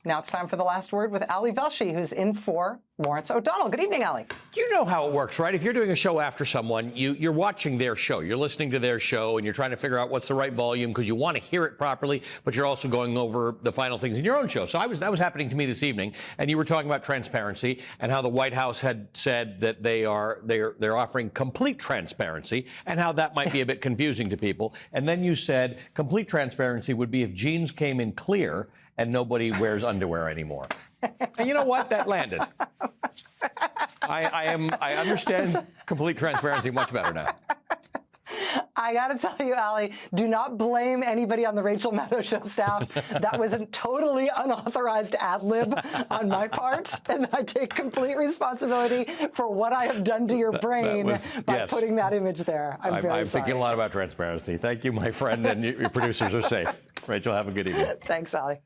Now it's time for the last word with Ali Velshi, who's in for Lawrence O'Donnell. Good evening, Ali. You know how it works, right? If you're doing a show after someone, you're watching their show. You're listening to their show, and you're trying to figure out what's the right volume because you want to hear it properly, but you're also going over the final things in your own show. So that was happening to me this evening, and you were talking about transparency and how the White House had said that they're offering complete transparency, and how that might be a bit confusing to people. And then you said complete transparency would be if jeans came in clear and nobody wears underwear anymore. And you know what? That landed. I understand complete transparency much better now. I got to tell you, Ali, do not blame anybody on the Rachel Maddow Show staff. That was a totally unauthorized ad lib on my part, and I take complete responsibility for what I have done to your brain by putting that image there. I'm very sorry. I'm thinking a lot about transparency. Thank you, my friend, and your producers are safe. Rachel, have a good evening. Thanks, Ali.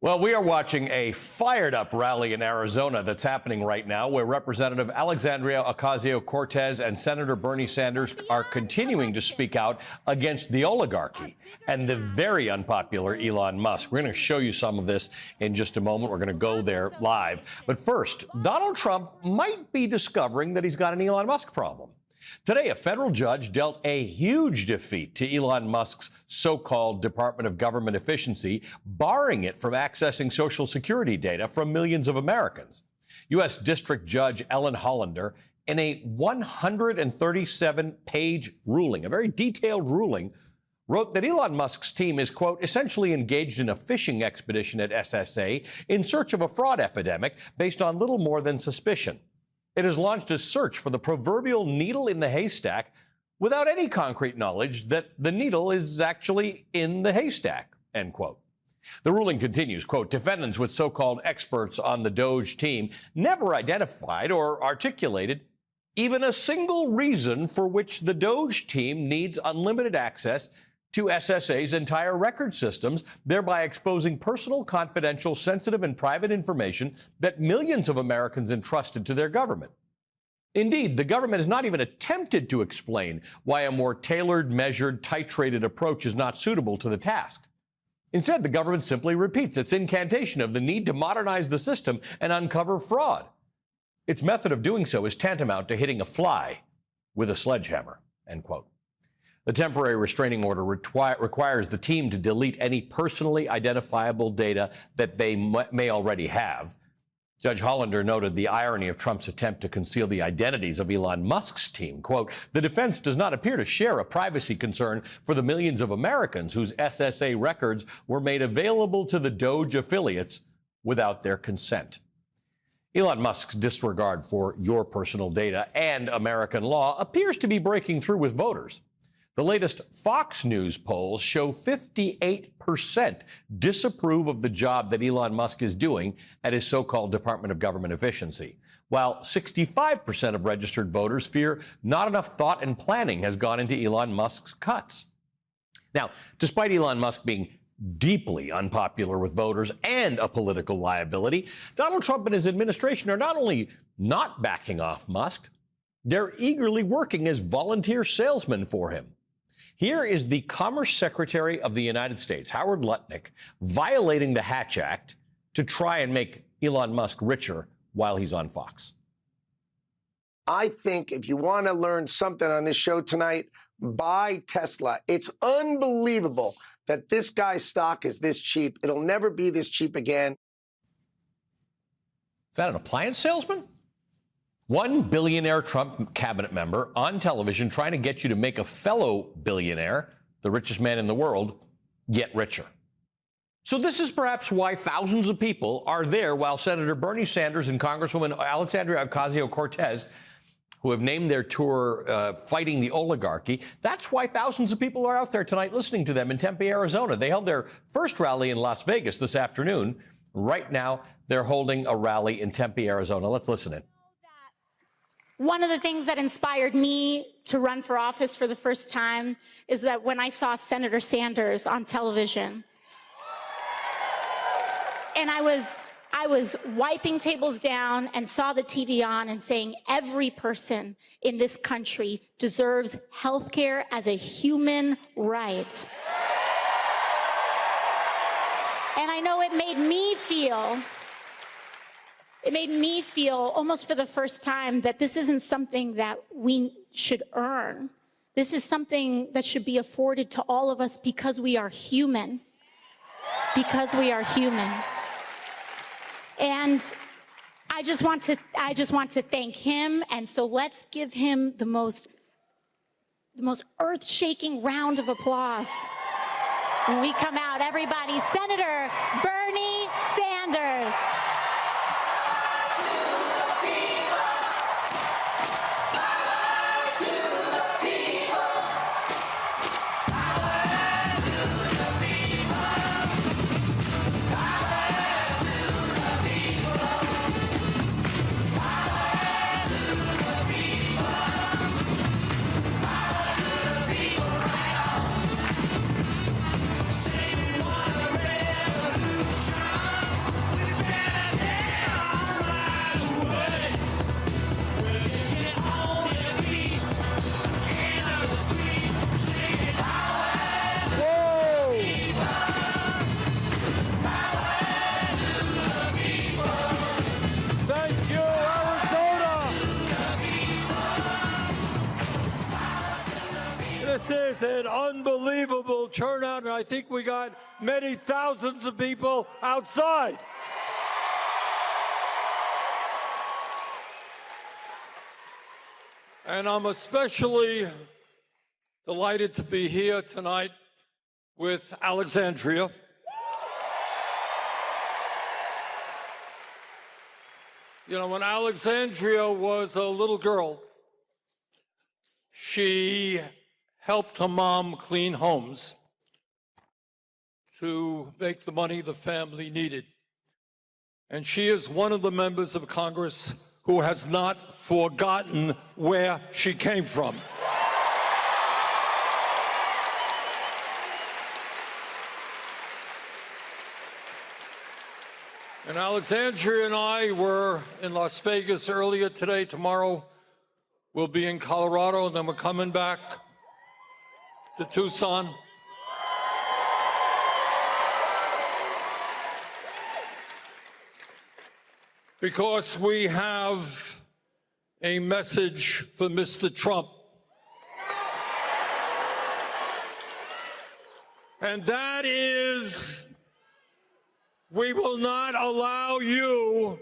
Well, we are watching a fired-up rally in Arizona that's happening right now, where Representative Alexandria Ocasio-Cortez and Senator Bernie Sanders are continuing to speak out against the oligarchy and the very unpopular Elon Musk. We're going to show you some of this in just a moment. We're going to go there live. But first, Donald Trump might be discovering that he's got an Elon Musk problem. Today, a federal judge dealt a huge defeat to Elon Musk's so-called Department of Government Efficiency, barring it from accessing Social Security data from millions of Americans. U.S. District Judge Ellen Hollander, in a 137-page ruling, a very detailed ruling, wrote that Elon Musk's team is, quote, essentially engaged in a fishing expedition at SSA in search of a fraud epidemic based on little more than suspicion. It has launched a search for the proverbial needle in the haystack without any concrete knowledge that the needle is actually in the haystack, end quote. The ruling continues, quote, defendants with so-called experts on the DOJ team never identified or articulated even a single reason for which the DOJ team needs unlimited access to SSA's entire record systems, thereby exposing personal, confidential, sensitive, and private information that millions of Americans entrusted to their government. Indeed, the government has not even attempted to explain why a more tailored, measured, titrated approach is not suitable to the task. Instead, the government simply repeats its incantation of the need to modernize the system and uncover fraud. Its method of doing so is tantamount to hitting a fly with a sledgehammer, end quote. The temporary restraining order requires the team to delete any personally identifiable data that they may already have. Judge Hollander noted the irony of Trump's attempt to conceal the identities of Elon Musk's team. Quote, the defense does not appear to share a privacy concern for the millions of Americans whose SSA records were made available to the DOJ affiliates without their consent. Elon Musk's disregard for your personal data and American law appears to be breaking through with voters. The latest Fox News polls show 58% disapprove of the job that Elon Musk is doing at his so-called Department of Government Efficiency, while 65% of registered voters fear not enough thought and planning has gone into Elon Musk's cuts. Now, despite Elon Musk being deeply unpopular with voters and a political liability, Donald Trump and his administration are not only not backing off Musk, they're eagerly working as volunteer salesmen for him. Here is the Commerce Secretary of the United States, Howard Lutnick, violating the Hatch Act to try and make Elon Musk richer while he's on Fox. I think if you want to learn something on this show tonight, buy Tesla. It's unbelievable that this guy's stock is this cheap. It'll never be this cheap again. Is that an appliance salesman? One billionaire Trump cabinet member on television trying to get you to make a fellow billionaire, the richest man in the world, yet richer. So this is perhaps why thousands of people are there while Senator Bernie Sanders and Congresswoman Alexandria Ocasio-Cortez, who have named their tour Fighting the Oligarchy, that's why thousands of people are out there tonight listening to them in Tempe, Arizona. They held their first rally in Las Vegas this afternoon. Right now, they're holding a rally in Tempe, Arizona. Let's listen in. One of the things that inspired me to run for office for the first time is that when I saw Senator Sanders on television, and I was wiping tables down and saw the TV on and saying every person in this country deserves health care as a human right. And I know it made me feel feel almost for the first time that this isn't something that we should earn. This is something that should be afforded to all of us because we are human. Because we are human. And I just want to thank him, and so let's give him the most earth-shaking round of applause. When we come out, everybody, Senator Bernie Sanders. This is an unbelievable turnout, and I think we got many thousands of people outside. And I'm especially delighted to be here tonight with Alexandria. You know, when Alexandria was a little girl, she helped her mom clean homes to make the money the family needed. And she is one of the members of Congress who has not forgotten where she came from. And Alexandria and I were in Las Vegas earlier today. Tomorrow we'll be in Colorado, and then we're coming back to Tucson. Because we have a message for Mr. Trump. And that is, we will not allow you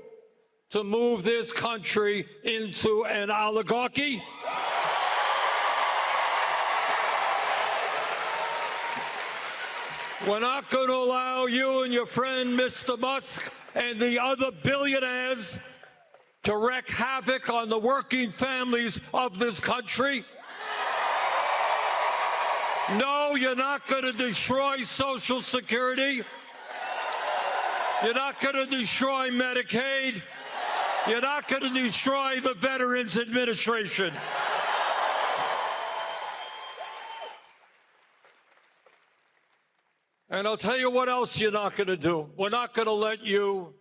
to move this country into an oligarchy. We're not going to allow you and your friend, Mr. Musk, and the other billionaires to wreak havoc on the working families of this country. No, you're not going to destroy Social Security. You're not going to destroy Medicaid. You're not going to destroy the Veterans Administration. And I'll tell you what else you're not going to do. We're not going to let you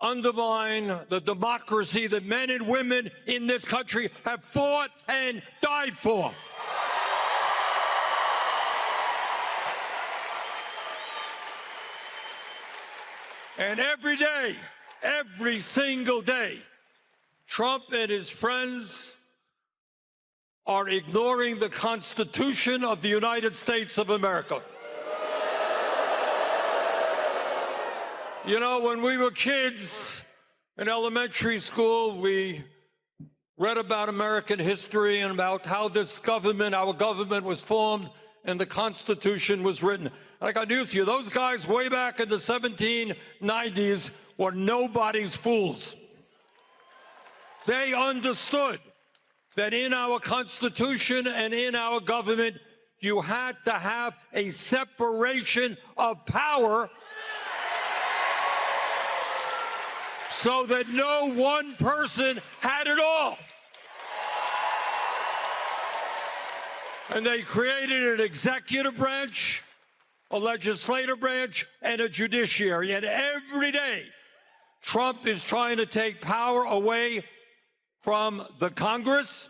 undermine the democracy that men and women in this country have fought and died for. And every day, every single day, Trump and his friends are ignoring the Constitution of the United States of America. You know, when we were kids in elementary school, we read about American history and about how this government, our government, was formed and the Constitution was written. I got news for you. Those guys way back in the 1790s were nobody's fools. They understood that in our Constitution and in our government, you had to have a separation of power so that no one person had it all. And they created an executive branch, a legislative branch, and a judiciary. And every day, Trump is trying to take power away from the Congress.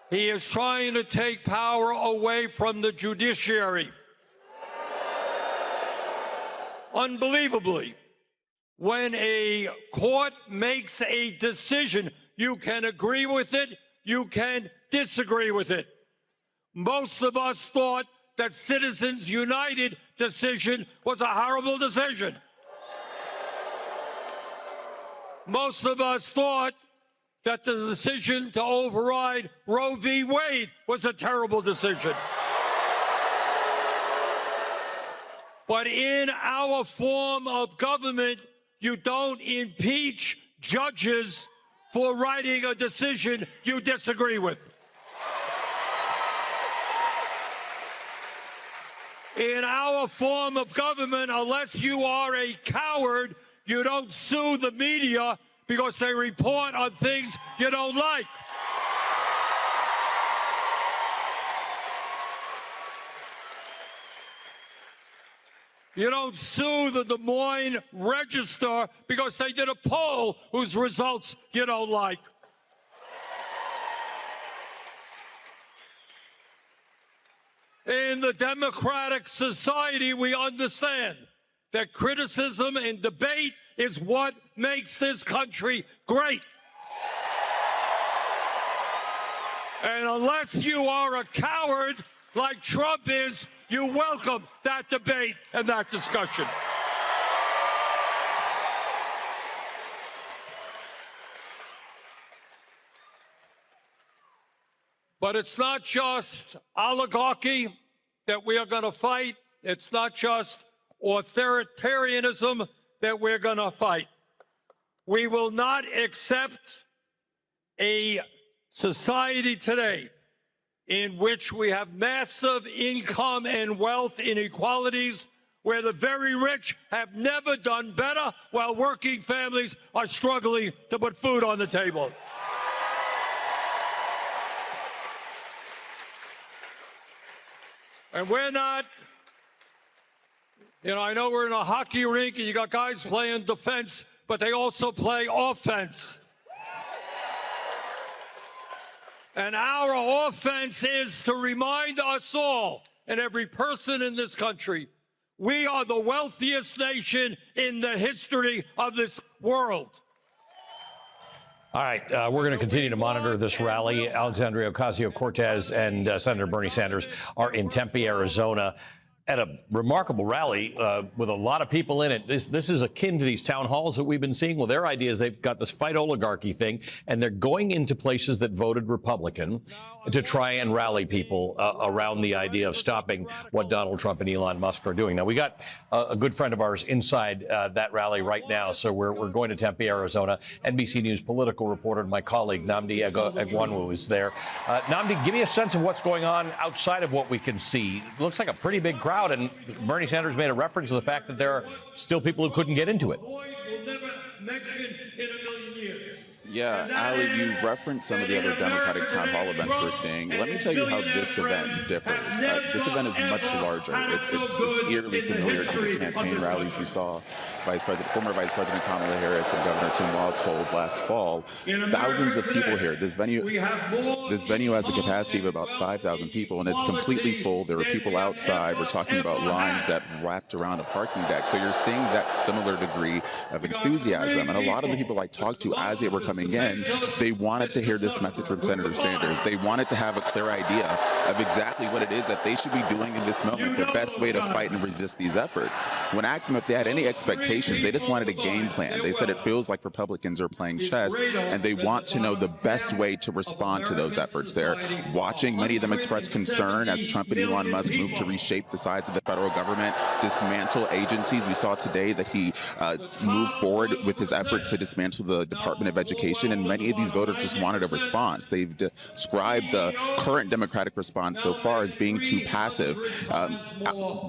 He is trying to take power away from the judiciary. unbelievably, when a court makes a decision, you can agree with it, you can disagree with it. Most of us thought that Citizens United decision was a horrible decision. Most of us thought that the decision to override Roe v. Wade was a terrible decision. But in our form of government, you don't impeach judges for writing a decision you disagree with. In our form of government, unless you are a coward, you don't sue the media because they report on things you don't like. You don't sue the Des Moines Register because they did a poll whose results you don't like. In the democratic society, we understand that criticism and debate is what makes this country great. And unless you are a coward like Trump is, you welcome that debate and that discussion. But it's not just oligarchy that we are going to fight. It's not just authoritarianism that we're going to fight. We will not accept a society today in which we have massive income and wealth inequalities, where the very rich have never done better while working families are struggling to put food on the table. And we're not, I know we're in a hockey rink and you got guys playing defense, but they also play offense. And our offense is to remind us all, and every person in this country, we are the wealthiest nation in the history of this world. All right, we're going to continue to monitor this rally. Alexandria Ocasio-Cortez and Senator Bernie Sanders are in Tempe, Arizona, at a remarkable rally with a lot of people in it. This is akin to these town halls that we've been seeing. Well, their idea is they've got this fight oligarchy thing, and they're going into places that voted Republican to try and rally people around the idea of stopping what Donald Trump and Elon Musk are doing. Now, we got a good friend of ours inside that rally right now, so we're going to Tempe, Arizona. NBC News political reporter, my colleague, Nnamdi Egwuonwu, is there. Nnamdi, give me a sense of what's going on outside of what we can see. It looks like a pretty big crowd. And Bernie Sanders made a reference to the fact that there are still people who couldn't get into it. Yeah, Ali, you referenced some of the other Democratic town hall events we're seeing. Let me tell you how this event differs. This event is much larger. It's eerily familiar to the campaign rallies we saw former Vice President Kamala Harris and Governor Tim Walz hold last fall. Thousands of people here. This venue has a capacity of about 5,000 people, and it's completely full. There are people outside. We're talking about lines that wrapped around a parking deck. So you're seeing that similar degree of enthusiasm. And a lot of the people I talked to as they were coming in, they wanted to hear this message from Senator Sanders. They wanted to have a clear idea of exactly what it is that they should be doing in this moment, the best way to fight and resist these efforts. When asked them if they had any expectations, they just wanted a game plan. They said it feels like Republicans are playing chess, and they want to know the best way to respond to those efforts. They're watching many of them express concern as Trump and Elon Musk move to reshape the size of the federal government, dismantle agencies. We saw today that he moved forward with his effort to dismantle the Department of Education, and many of these voters just wanted a response. They've described the current Democratic response so far as being too passive.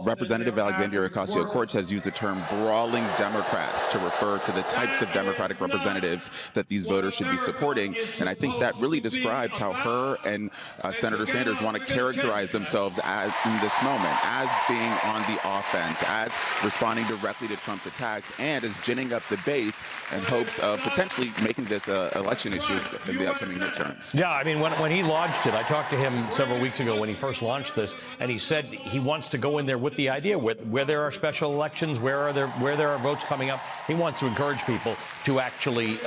Representative Alexandria Ocasio-Cortez used the term brawling Democrats to refer to the types of Democratic representatives that these voters should be supporting. And I think that really describes how her and Senator Sanders want to characterize themselves as, in this moment, as being on the offense, as responding directly to Trump's attacks, and as ginning up the base in hopes of potentially making this this election issue in the upcoming midterms. Yeah, I mean, when he launched it, I talked to him several weeks ago when he first launched this, and he said he wants to go in there with the idea where there are special elections, where there are votes coming up. He wants to encourage people to actually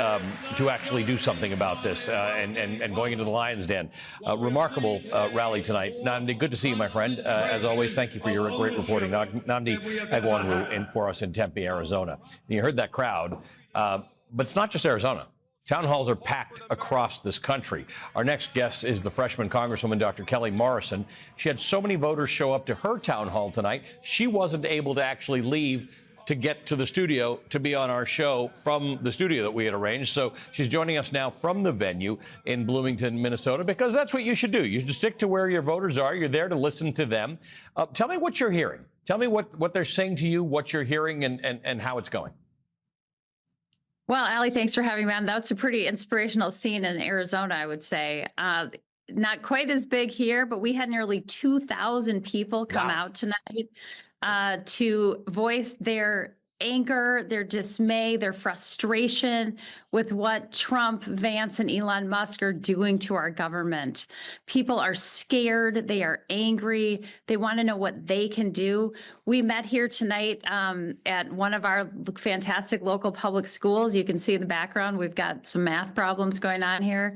do something about this and going into the lion's den. Remarkable rally tonight. Nnamdi, good to see you, my friend. As always, thank you for your great reporting. Nnamdi Egwuonwu in for us in Tempe, Arizona. And you heard that crowd, but it's not just Arizona. Town halls are packed across this country. Our next guest is the freshman Congresswoman, Dr. Kelly Morrison. She had so many voters show up to her town hall tonight, she wasn't able to actually leave to get to the studio to be on our show from the studio that we had arranged. So she's joining us now from the venue in Bloomington, Minnesota, because that's what you should do. You should stick to where your voters are. You're there to listen to them. Tell me what you're hearing. Tell me what they're saying to you, what you're hearing, and how it's going. Well, Allie, thanks for having me on. That's a pretty inspirational scene in Arizona, I would say. Not quite as big here, but we had nearly 2,000 people come out tonight to voice their anger, their dismay, their frustration with what Trump, Vance, and Elon Musk are doing to our government. People are scared. They are angry. They want to know what they can do. We met here tonight at one of our fantastic local public schools. You can see in the background, we've got some math problems going on here.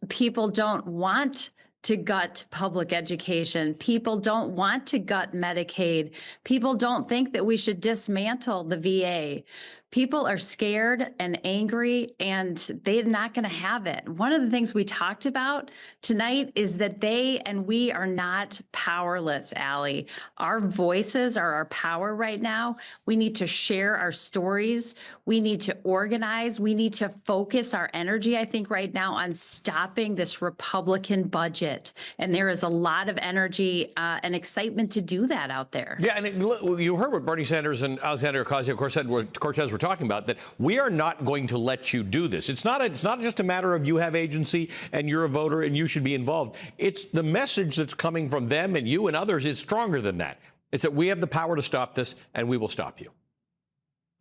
People don't want to gut public education. People don't want to gut Medicaid. People don't think that we should dismantle the VA. People are scared and angry, and they're not going to have it. One of the things we talked about tonight is that they and we are not powerless, Allie. Our voices are our power right now. We need to share our stories. We need to organize. We need to focus our energy, I think, right now on stopping this Republican budget. And there is a lot of energy and excitement to do that out there. Yeah, and you heard what Bernie Sanders and Alexandria Ocasio-Cortez were talking about, that we are not going to let you do this. It's not just a matter of you have agency and you're a voter and you should be involved. It's the message that's coming from them and you and others is stronger than that. It's that we have the power to stop this and we will stop you.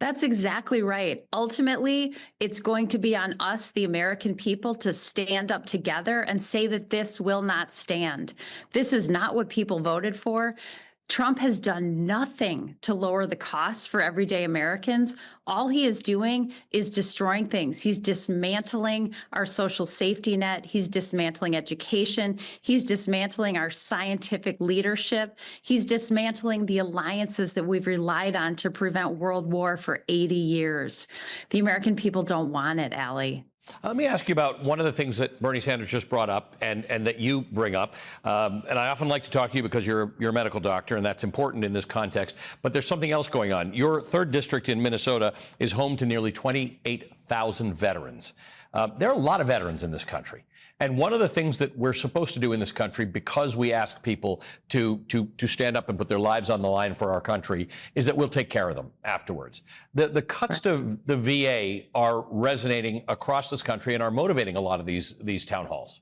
That's exactly right. Ultimately, it's going to be on us, the American people, to stand up together and say that this will not stand. This is not what people voted for. Trump has done nothing to lower the costs for everyday Americans. All he is doing is destroying things. He's dismantling our social safety net. He's dismantling education. He's dismantling our scientific leadership. He's dismantling the alliances that we've relied on to prevent world war for 80 years. The American people don't want it, Allie. Let me ask you about one of the things that Bernie Sanders just brought up and that you bring up. And I often like to talk to you because you're a medical doctor, and that's important in this context. But there's something else going on. Your 3rd district in Minnesota is home to nearly 28,000 veterans. There are a lot of veterans in this country. And one of the things that we're supposed to do in this country, because we ask people to stand up and put their lives on the line for our country, is that we'll take care of them afterwards. The cuts to the VA are resonating across this country and are motivating a lot of these town halls.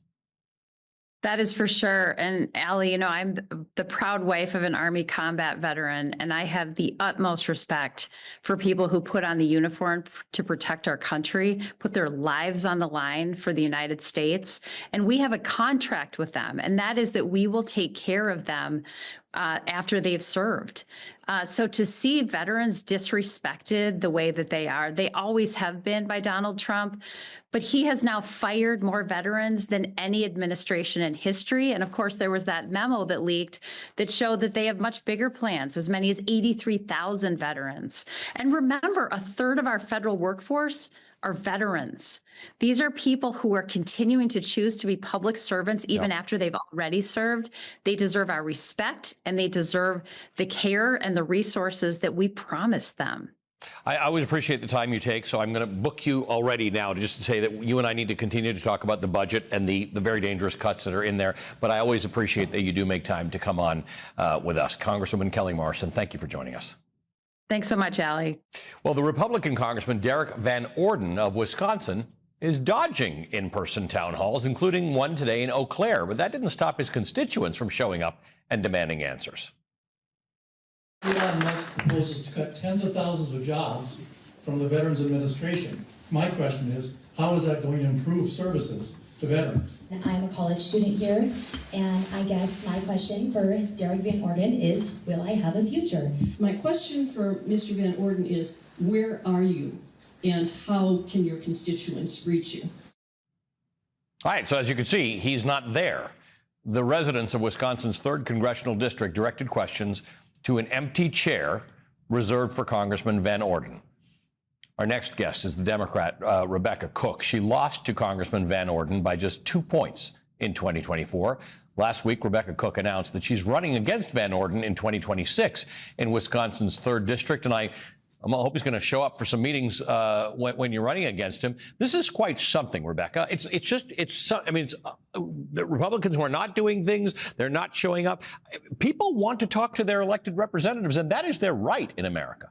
That is for sure. And Allie, you know, I'm the proud wife of an Army combat veteran, and I have the utmost respect for people who put on the uniform to protect our country, put their lives on the line for the United States. And we have a contract with them, and that is that we will take care of them after they've served. So to see veterans disrespected the way that they are, they always have been by Donald Trump, but he has now fired more veterans than any administration in history. And of course, there was that memo that leaked that showed that they have much bigger plans, as many as 83,000 veterans. And remember, 1/3 of our federal workforce are veterans. These are people who are continuing to choose to be public servants even after they've already served. They deserve our respect, and they deserve the care and the resources that we promised them. I always appreciate the time you take, so I'm going to book you already now just to say that you and I need to continue to talk about the budget and the very dangerous cuts that are in there. But I always appreciate that you do make time to come on with us. Congresswoman Kelly Morrison, thank you for joining us. Thanks so much, Allie. Well, the Republican Congressman Derek Van Orden of Wisconsin is dodging in-person town halls, including one today in Eau Claire. But that didn't stop his constituents from showing up and demanding answers. Elon Musk proposes to cut tens of thousands of jobs from the Veterans Administration. My question is, how is that going to improve services to veterans? I'm a college student here, and I guess my question for Derek Van Orden is, will I have a future? My question for Mr. Van Orden is, where are you, and how can your constituents reach you? All right, so as you can see, he's not there. The residents of Wisconsin's 3rd Congressional District directed questions to an empty chair reserved for Congressman Van Orden. Our next guest is the Democrat, Rebecca Cook. She lost to Congressman Van Orden by just 2 points in 2024. Last week, Rebecca Cook announced that she's running against Van Orden in 2026 in Wisconsin's 3rd District, and I hope he's going to show up for some meetings when you're running against him. This is quite something, Rebecca. The Republicans who are not doing things, they're not showing up. People want to talk to their elected representatives, and that is their right in America.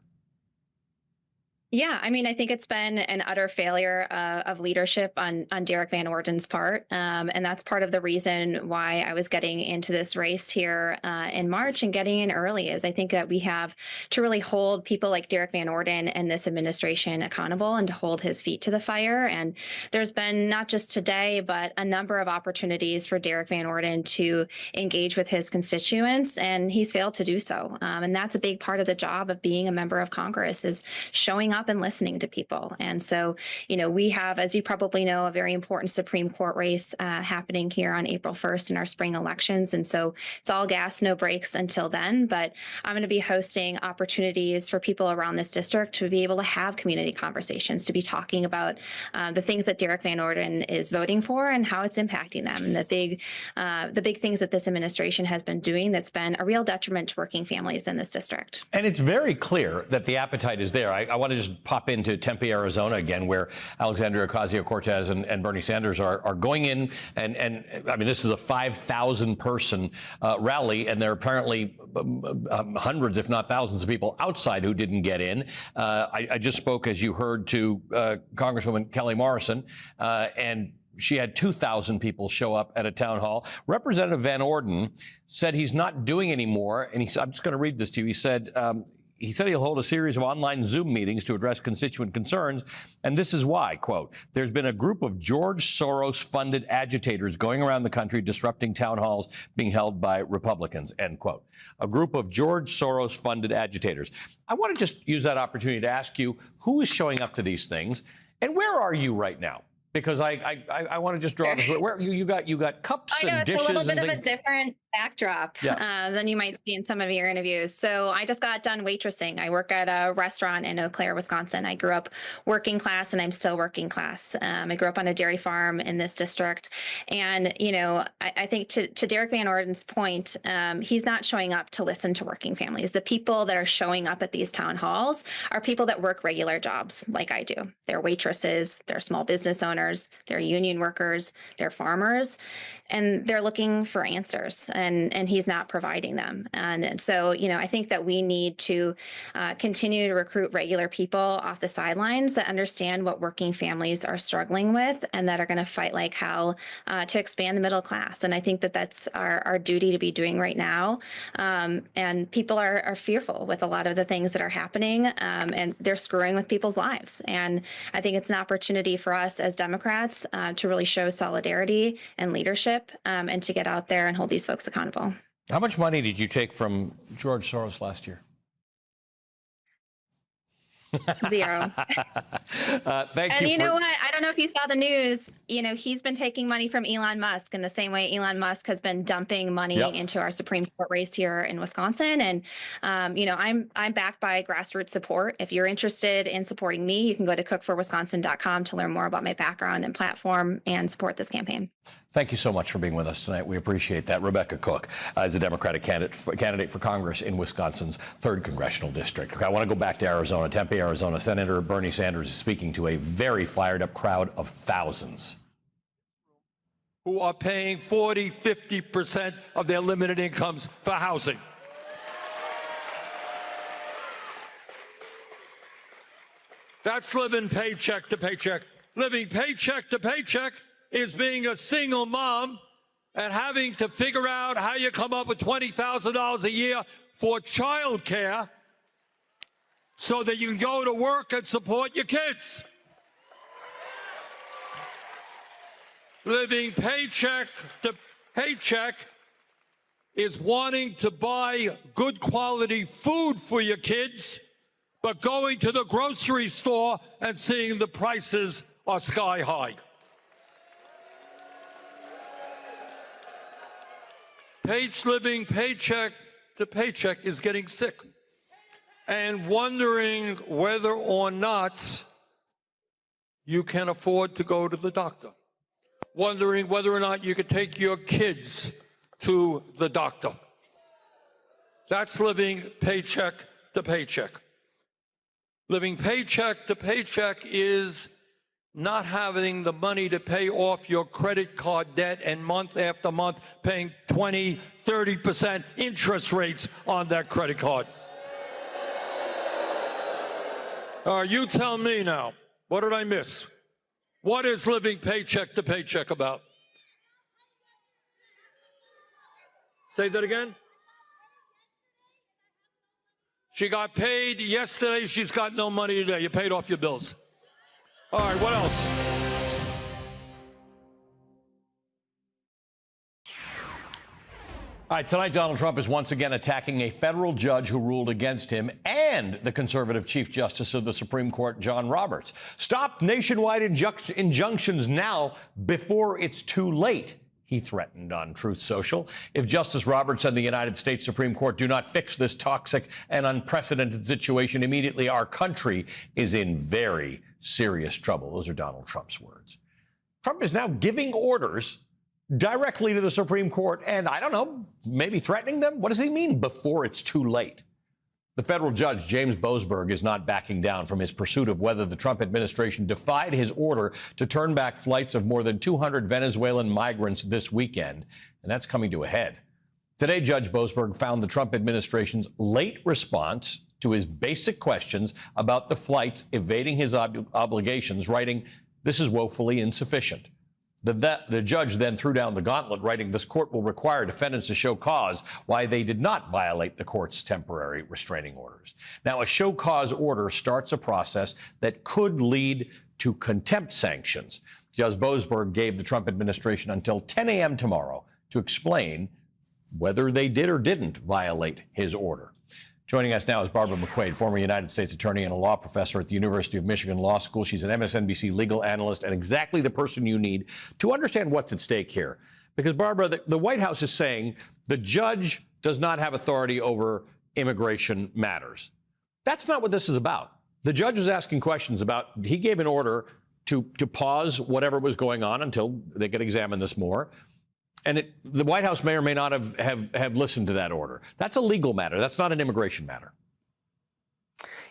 Yeah, I mean, I think it's been an utter failure of leadership on Derek Van Orden's part. And that's part of the reason why I was getting into this race here in March and getting in early, is I think that we have to really hold people like Derek Van Orden and this administration accountable and to hold his feet to the fire. And there's been not just today, but a number of opportunities for Derek Van Orden to engage with his constituents, and he's failed to do so. And that's a big part of the job of being a member of Congress, is showing up and listening to people. And so, we have, as you probably know, a very important Supreme Court race happening here on April 1st in our spring elections. And so it's all gas, no brakes until then. But I'm going to be hosting opportunities for people around this district to be able to have community conversations, to be talking about the things that Derek Van Orden is voting for and how it's impacting them, and the big things that this administration has been doing that's been a real detriment to working families in this district. And it's very clear that the appetite is there. I want to just pop into Tempe, Arizona again, where Alexandria Ocasio-Cortez and Bernie Sanders are going in. And I mean, this is a 5,000 person rally, and there are apparently hundreds, if not thousands of people outside who didn't get in. I just spoke, as you heard, to Congresswoman Kelly Morrison, and she had 2,000 people show up at a town hall. Representative Van Orden said he's not doing any more. And I'm just going to read this to you. He said he'll hold a series of online Zoom meetings to address constituent concerns. And this is why, quote, there's been a group of George Soros-funded agitators going around the country disrupting town halls being held by Republicans, end quote. A group of George Soros-funded agitators. I want to just use that opportunity to ask you, who is showing up to these things, and where are you right now? Because I want to just draw this. Where you got cups and dishes. It's a little bit and of a different backdrop than you might see in some of your interviews. So I just got done waitressing. I work at a restaurant in Eau Claire, Wisconsin. I grew up working class, and I'm still working class. I grew up on a dairy farm in this district. And, I think to Derek Van Orden's point, he's not showing up to listen to working families. The people that are showing up at these town halls are people that work regular jobs like I do. They're waitresses, they're small business owners, they're union workers, they're farmers, and they're looking for answers. And he's not providing them. And so, I think that we need to continue to recruit regular people off the sidelines that understand what working families are struggling with and that are going to fight like hell to expand the middle class. And I think that that's our duty to be doing right now. And people are fearful with a lot of the things that are happening, and they're screwing with people's lives. And I think it's an opportunity for us as Democrats to really show solidarity and leadership, and to get out there and hold these folks accountable. How much money did you take from George Soros last year? Zero. Thank you. And you know what? I don't know if you saw the news. He's been taking money from Elon Musk in the same way Elon Musk has been dumping money into our Supreme Court race here in Wisconsin. And, I'm backed by grassroots support. If you're interested in supporting me, you can go to cookforwisconsin.com to learn more about my background and platform and support this campaign. Thank you so much for being with us tonight. We appreciate that. Rebecca Cook is a Democratic candidate for Congress in Wisconsin's 3rd Congressional District. Okay, I want to go back to Arizona, Tempe, Arizona. Senator Bernie Sanders is speaking to a very fired-up crowd of thousands who are paying 40, 50% of their limited incomes for housing. That's living paycheck to paycheck. Living paycheck to paycheck is being a single mom and having to figure out how you come up with $20,000 a year for child care so that you can go to work and support your kids. Living paycheck to paycheck is wanting to buy good quality food for your kids, but going to the grocery store and seeing the prices are sky high. Living paycheck to paycheck is getting sick and wondering whether or not you can afford to go to the doctor, wondering whether or not you could take your kids to the doctor. That's living paycheck to paycheck. Living paycheck to paycheck is not having the money to pay off your credit card debt and month after month paying 20, 30% interest rates on that credit card. You tell me now, what did I miss? What is living paycheck to paycheck about? Say that again. She got paid yesterday. She's got no money today. You paid off your bills. All right, what else? All right, tonight Donald Trump is once again attacking a federal judge who ruled against him and the conservative Chief Justice of the Supreme Court, John Roberts. Stop nationwide injunctions now before it's too late, he threatened on Truth Social. If Justice Roberts and the United States Supreme Court do not fix this toxic and unprecedented situation immediately, our country is in very serious trouble. Those are Donald Trump's words. Trump is now giving orders directly to the Supreme Court and, I don't know, maybe threatening them? What does he mean, before it's too late? The federal judge, James Boasberg, is not backing down from his pursuit of whether the Trump administration defied his order to turn back flights of more than 200 Venezuelan migrants this weekend, and that's coming to a head. Today, Judge Boasberg found the Trump administration's late response to his basic questions about the flights evading his obligations, writing, "This is woefully insufficient." The judge then threw down the gauntlet, writing, "This court will require defendants to show cause why they did not violate the court's temporary restraining orders." Now, a show cause order starts a process that could lead to contempt sanctions. Judge Boasberg gave the Trump administration until 10 a.m. tomorrow to explain whether they did or didn't violate his order. Joining us now is Barbara McQuade, former United States attorney and a law professor at the University of Michigan Law School. She's an MSNBC legal analyst and exactly the person you need to understand what's at stake here. Because, Barbara, the White House is saying the judge does not have authority over immigration matters. That's not what this is about. The judge was asking questions about, he gave an order to pause whatever was going on until they could examine this more. And the White House may or may not have listened to that order. That's a legal matter. That's not an immigration matter.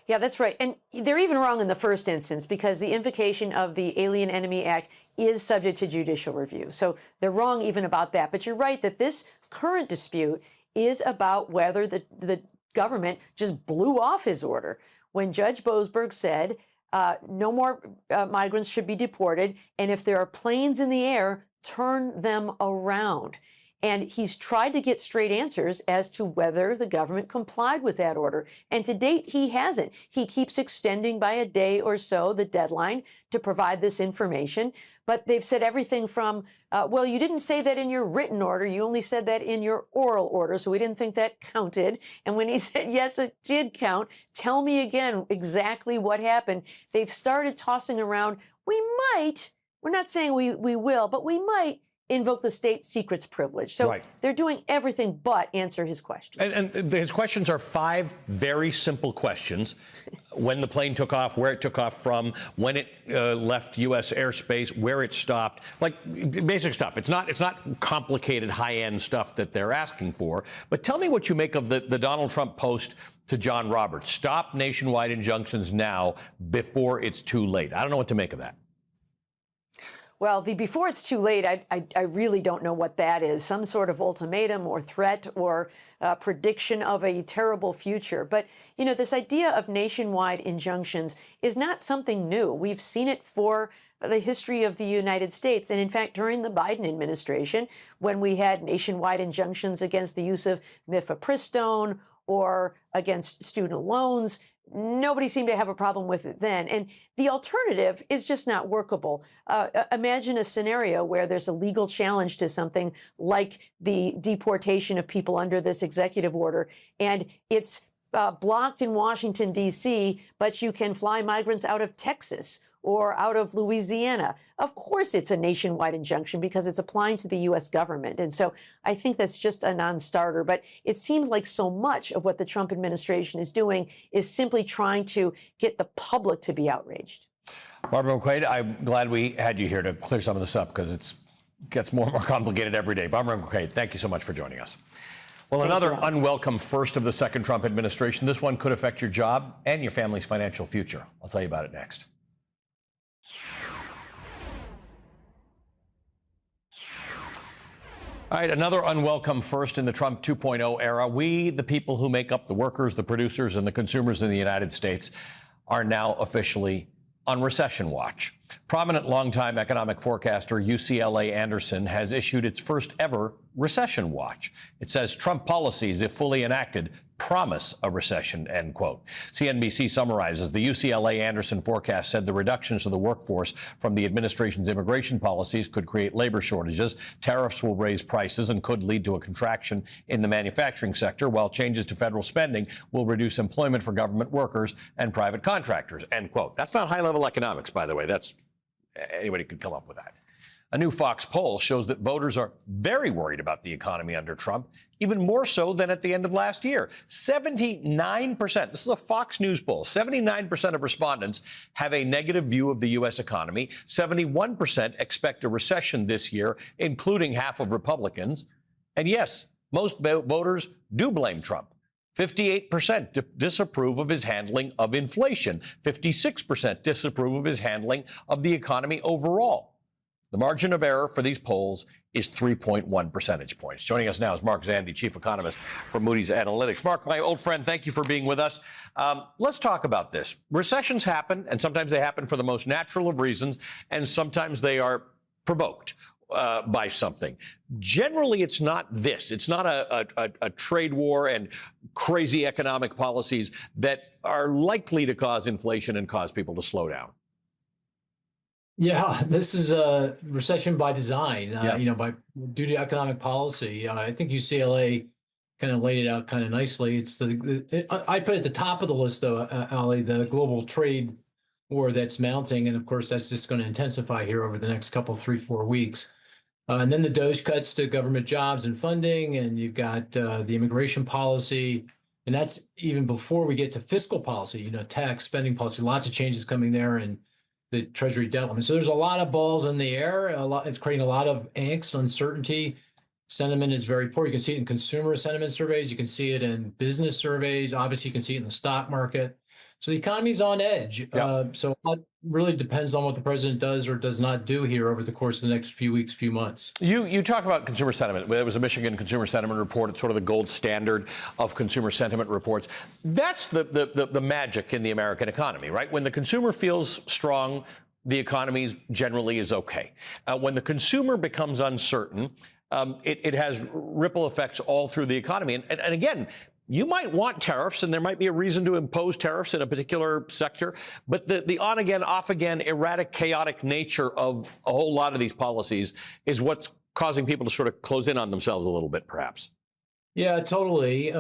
Yeah, that's right. And they're even wrong in the first instance because the invocation of the Alien Enemy Act is subject to judicial review. So they're wrong even about that. But you're right that this current dispute is about whether the government just blew off his order. When Judge Boasberg said no more migrants should be deported, and if there are planes in the air, turn them around. And he's tried to get straight answers as to whether the government complied with that order. And to date, he hasn't. He keeps extending by a day or so the deadline to provide this information. But they've said everything from, well, you didn't say that in your written order. You only said that in your oral order. So we didn't think that counted. And when he said, yes, it did count, tell me again exactly what happened. They've started tossing around, we might. We're not saying we will, but we might invoke the state secrets privilege. So they're doing everything but answer his questions. And his questions are 5 very simple questions. When the plane took off, where it took off from, when it left U.S. airspace, where it stopped, like basic stuff. It's not complicated, high-end stuff that they're asking for. But tell me what you make of the Donald Trump post to John Roberts. Stop nationwide injunctions now before it's too late. I don't know what to make of that. Well, the before it's too late, I really don't know what that is. Some sort of ultimatum or threat or prediction of a terrible future. But, you know, this idea of nationwide injunctions is not something new. We've seen it for the history of the United States. And in fact, during the Biden administration, when we had nationwide injunctions against the use of mifepristone or against student loans. Nobody seemed to have a problem with it then. And the alternative is just not workable. Imagine a scenario where there's a legal challenge to something like the deportation of people under this executive order, and it's blocked in Washington, D.C., but you can fly migrants out of Texas or out of Louisiana. Of course, it's a nationwide injunction because it's applying to the U.S. government. And so I think that's just a non-starter. But it seems like so much of what the Trump administration is doing is simply trying to get the public to be outraged. Barbara McQuade, I'm glad we had you here to clear some of this up because it gets more and more complicated every day. Barbara McQuade, thank you so much for joining us. Well, another unwelcome first of the second Trump administration. This one could affect your job and your family's financial future. I'll tell you about it next. All right, another unwelcome first in the Trump 2.0 era. We, the people who make up the workers, the producers, and the consumers in the United States, are now officially on recession watch. Prominent longtime economic forecaster UCLA Anderson has issued its first ever recession watch. It says Trump policies, if fully enacted, promise a recession, end quote. CNBC summarizes the UCLA Anderson forecast said the reductions to the workforce from the administration's immigration policies could create labor shortages. Tariffs will raise prices and could lead to a contraction in the manufacturing sector, while changes to federal spending will reduce employment for government workers and private contractors, end quote. That's not high-level economics, by the way. That's anybody could come up with that. A new Fox poll shows that voters are very worried about the economy under Trump, even more so than at the end of last year. 79%, this is a Fox News poll, 79% of respondents have a negative view of the U.S. economy. 71% expect a recession this year, including half of Republicans. And yes, most voters do blame Trump. 58% disapprove of his handling of inflation. 56% disapprove of his handling of the economy overall. The margin of error for these polls is 3.1 percentage points. Joining us now is Mark Zandi, chief economist for Moody's Analytics. Mark, my old friend, thank you for being with us. Let's talk about this. Recessions happen, and sometimes they happen for the most natural of reasons, and sometimes they are provoked by something. Generally, it's not this. It's not a trade war and crazy economic policies that are likely to cause inflation and cause people to slow down. Yeah, this is a recession by design, due to economic policy. I think UCLA kind of laid it out kind of nicely. It's I put at the top of the list, though, Ali, the global trade war that's mounting. And of course, that's just going to intensify here over the next couple, 3-4 weeks. And then the DOGE cuts to government jobs and funding, and you've got the immigration policy. And that's even before we get to fiscal policy, tax spending policy, lots of changes coming there, and the Treasury debt limit. So there's a lot of balls in the air. It's creating a lot of angst, uncertainty. Sentiment is very poor. You can see it in consumer sentiment surveys. You can see it in business surveys. Obviously, you can see it in the stock market. So the economy's on edge. Yep. So it really depends on what the president does or does not do here over the course of the next few weeks, few months. You talk about consumer sentiment. There was a Michigan Consumer Sentiment Report. It's sort of the gold standard of consumer sentiment reports. That's the magic in the American economy, right? When the consumer feels strong, the economy generally is okay. When the consumer becomes uncertain, it has ripple effects all through the economy. And again, you might want tariffs, and there might be a reason to impose tariffs in a particular sector, but the on-again, off-again, erratic, chaotic nature of a whole lot of these policies is what's causing people to sort of close in on themselves a little bit, perhaps. Yeah, totally.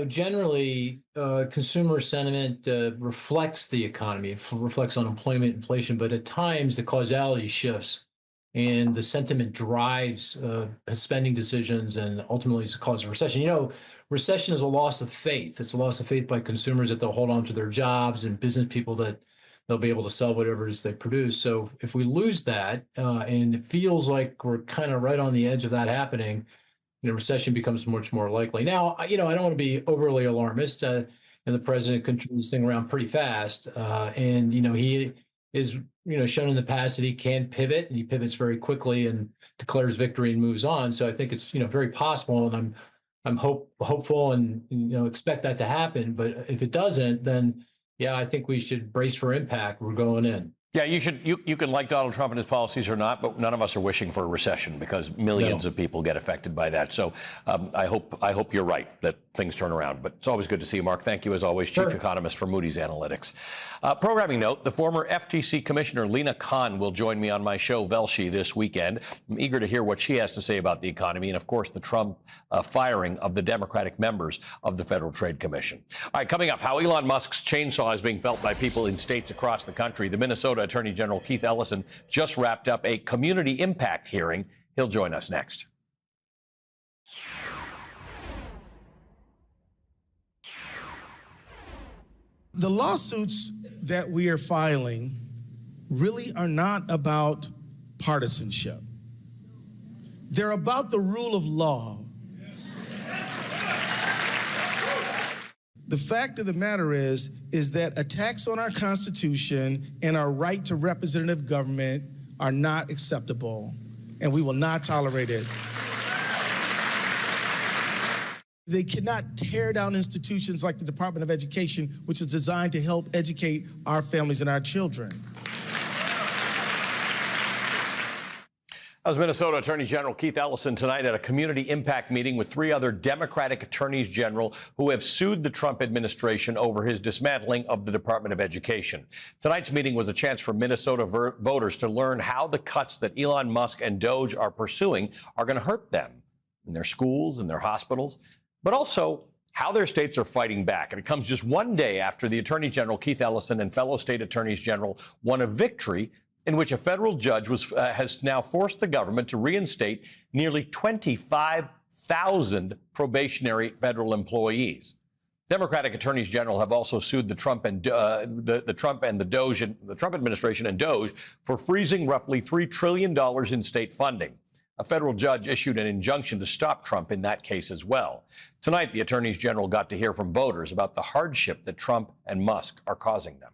Generally, consumer sentiment reflects the economy. It reflects on employment, inflation, but at times the causality shifts and the sentiment drives spending decisions and ultimately is a cause of recession. Recession is a loss of faith. It's a loss of faith by consumers that they'll hold on to their jobs and business people that they'll be able to sell whatever it is they produce. So if we lose that, and it feels like we're kind of right on the edge of that happening, recession becomes much more likely. Now, I don't want to be overly alarmist, and the president can turn this thing around pretty fast. And he is, shown in the past that he can pivot, and he pivots very quickly and declares victory and moves on. So I think it's, very possible, and I'm hopeful and, expect that to happen. But if it doesn't, then yeah, I think we should brace for impact. We're going in. Yeah, you can like Donald Trump and his policies or not, but none of us are wishing for a recession because millions of people get affected by that. So I hope you're right that things turn around. But it's always good to see you, Mark. Thank you, as always, Chief Economist for Moody's Analytics. Programming note, the former FTC Commissioner Lina Khan will join me on my show, Velshi, this weekend. I'm eager to hear what she has to say about the economy and, of course, the Trump firing of the Democratic members of the Federal Trade Commission. All right, coming up, how Elon Musk's chainsaw is being felt by people in states across the country. The Minnesota Attorney General Keith Ellison just wrapped up a community impact hearing. He'll join us next. The lawsuits that we are filing really are not about partisanship. They're about the rule of law. The fact of the matter is that attacks on our Constitution and our right to representative government are not acceptable, and we will not tolerate it. They cannot tear down institutions like the Department of Education, which is designed to help educate our families and our children. That was Minnesota Attorney General Keith Ellison tonight at a community impact meeting with 3 other Democratic attorneys general who have sued the Trump administration over his dismantling of the Department of Education. Tonight's meeting was a chance for Minnesota voters to learn how the cuts that Elon Musk and Doge are pursuing are going to hurt them in their schools and their hospitals, but also how their states are fighting back. And it comes just one day after the Attorney General Keith Ellison and fellow state attorneys general won a victory in which a federal judge has now forced the government to reinstate nearly 25,000 probationary federal employees. Democratic attorneys general have also sued the Trump administration and Doge for freezing roughly $3 trillion in state funding. A federal judge issued an injunction to stop Trump in that case as well. Tonight, the attorneys general got to hear from voters about the hardship that Trump and Musk are causing them.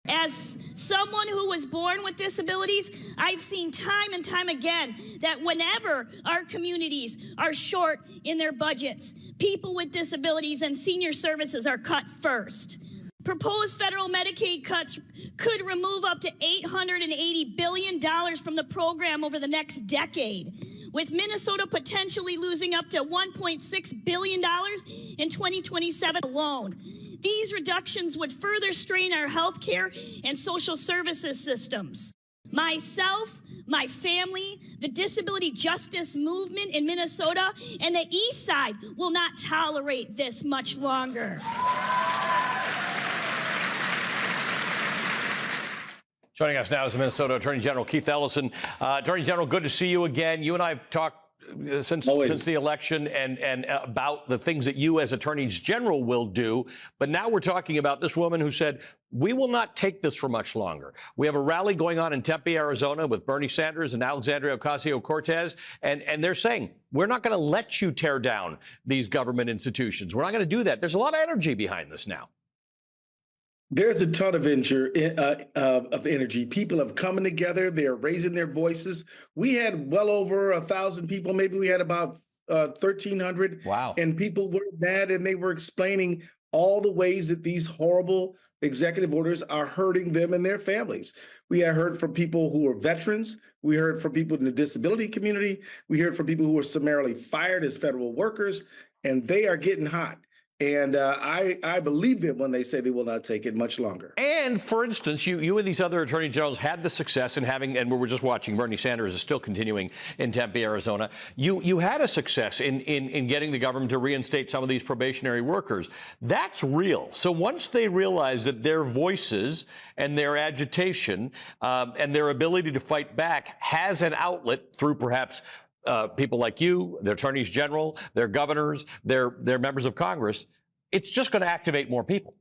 As someone who was born with disabilities, I've seen time and time again that whenever our communities are short in their budgets, people with disabilities and senior services are cut first. Proposed federal Medicaid cuts could remove up to $880 billion from the program over the next decade, with Minnesota potentially losing up to $1.6 billion in 2027 alone. These reductions would further strain our health care and social services systems. Myself, my family, the disability justice movement in Minnesota, and the East Side will not tolerate this much longer. Joining us now is the Minnesota Attorney General Keith Ellison. Attorney General, good to see you again. You and I have talked since the election and about the things that you as attorneys general will do. But now we're talking about this woman who said, we will not take this for much longer. We have a rally going on in Tempe, Arizona with Bernie Sanders and Alexandria Ocasio-Cortez. And they're saying, we're not going to let you tear down these government institutions. We're not going to do that. There's a lot of energy behind this now. There's a ton of energy. People have coming together. They're raising their voices. We had well over 1,000 people. Maybe we had about 1,300. Wow. And people were mad, and they were explaining all the ways that these horrible executive orders are hurting them and their families. We had heard from people who are veterans. We heard from people in the disability community. We heard from people who were summarily fired as federal workers, and they are getting hot. And I believe them when they say they will not take it much longer. And for instance, you and these other attorney generals had the success in having, and we were just watching, Bernie Sanders is still continuing in Tempe, Arizona. You had a success in getting the government to reinstate some of these probationary workers. That's real. So once they realize that their voices and their agitation and their ability to fight back has an outlet through perhaps people like you, their attorneys general, their governors, their members of Congress, it's just going to activate more people.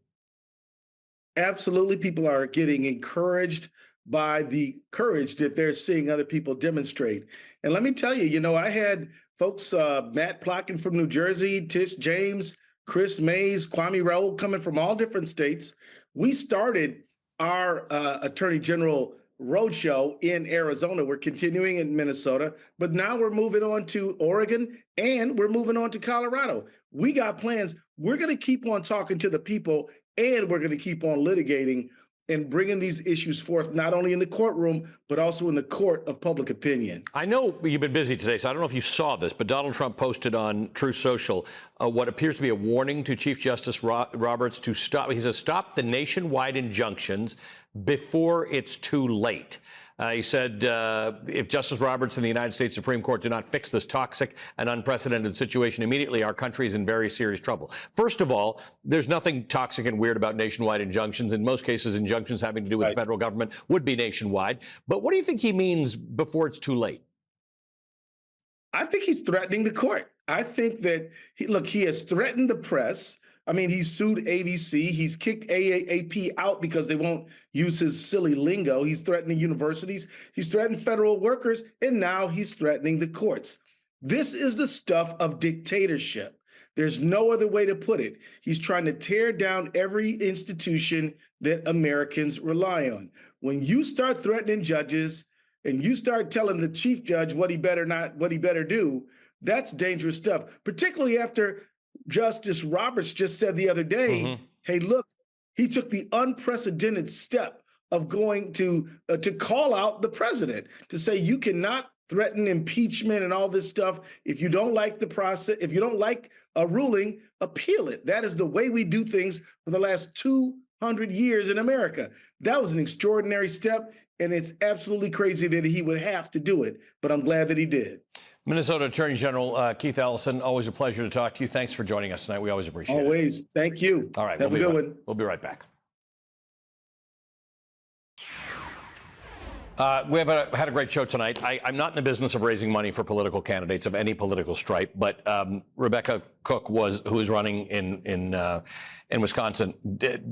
Absolutely. People are getting encouraged by the courage that they're seeing other people demonstrate. And let me tell you, I had folks, Matt Plotkin from New Jersey, Tish James, Chris Mays, Kwame Raoul coming from all different states. We started our Attorney General roadshow in Arizona. We're continuing in Minnesota, but now we're moving on to Oregon and we're moving on to Colorado. We got plans. We're going to keep on talking to the people, and we're going to keep on litigating and bringing these issues forth, not only in the courtroom, but also in the court of public opinion. I know you've been busy today, so I don't know if you saw this, but Donald Trump posted on Truth Social what appears to be a warning to Chief Justice Roberts to stop. He says, stop the nationwide injunctions before it's too late. He said, if Justice Roberts and the United States Supreme Court do not fix this toxic and unprecedented situation immediately, our country is in very serious trouble. First of all, there's nothing toxic and weird about nationwide injunctions. In most cases, injunctions having to do with the federal government would be nationwide. But what do you think he means before it's too late? I think he's threatening the court. I think that, he has threatened the press. I mean, he's sued ABC. He's kicked AAP out because they won't use his silly lingo. He's threatening universities. He's threatened federal workers. And now he's threatening the courts. This is the stuff of dictatorship. There's no other way to put it. He's trying to tear down every institution that Americans rely on. When you start threatening judges and you start telling the chief judge what he better do, that's dangerous stuff, particularly after Justice Roberts just said the other day, hey, look, he took the unprecedented step of going to call out the president, to say you cannot threaten impeachment and all this stuff. If you don't like the process, if you don't like a ruling, appeal it. That is the way we do things for the last 200 years in America. That was an extraordinary step, and it's absolutely crazy that he would have to do it, but I'm glad that he did. Minnesota Attorney General Keith Ellison, always a pleasure to talk to you. Thanks for joining us tonight. We always appreciate it. Always. Thank you. All right. Have a good one. We'll be right back. We have had a great show tonight. I'm not in the business of raising money for political candidates of any political stripe, but Rebecca Cook, who is running in Wisconsin,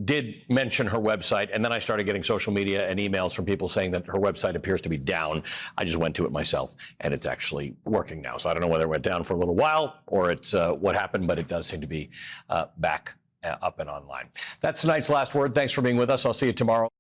did mention her website, and then I started getting social media and emails from people saying that her website appears to be down. I just went to it myself, and it's actually working now. So I don't know whether it went down for a little while or it's what happened, but it does seem to be back up and online. That's tonight's last word. Thanks for being with us. I'll see you tomorrow.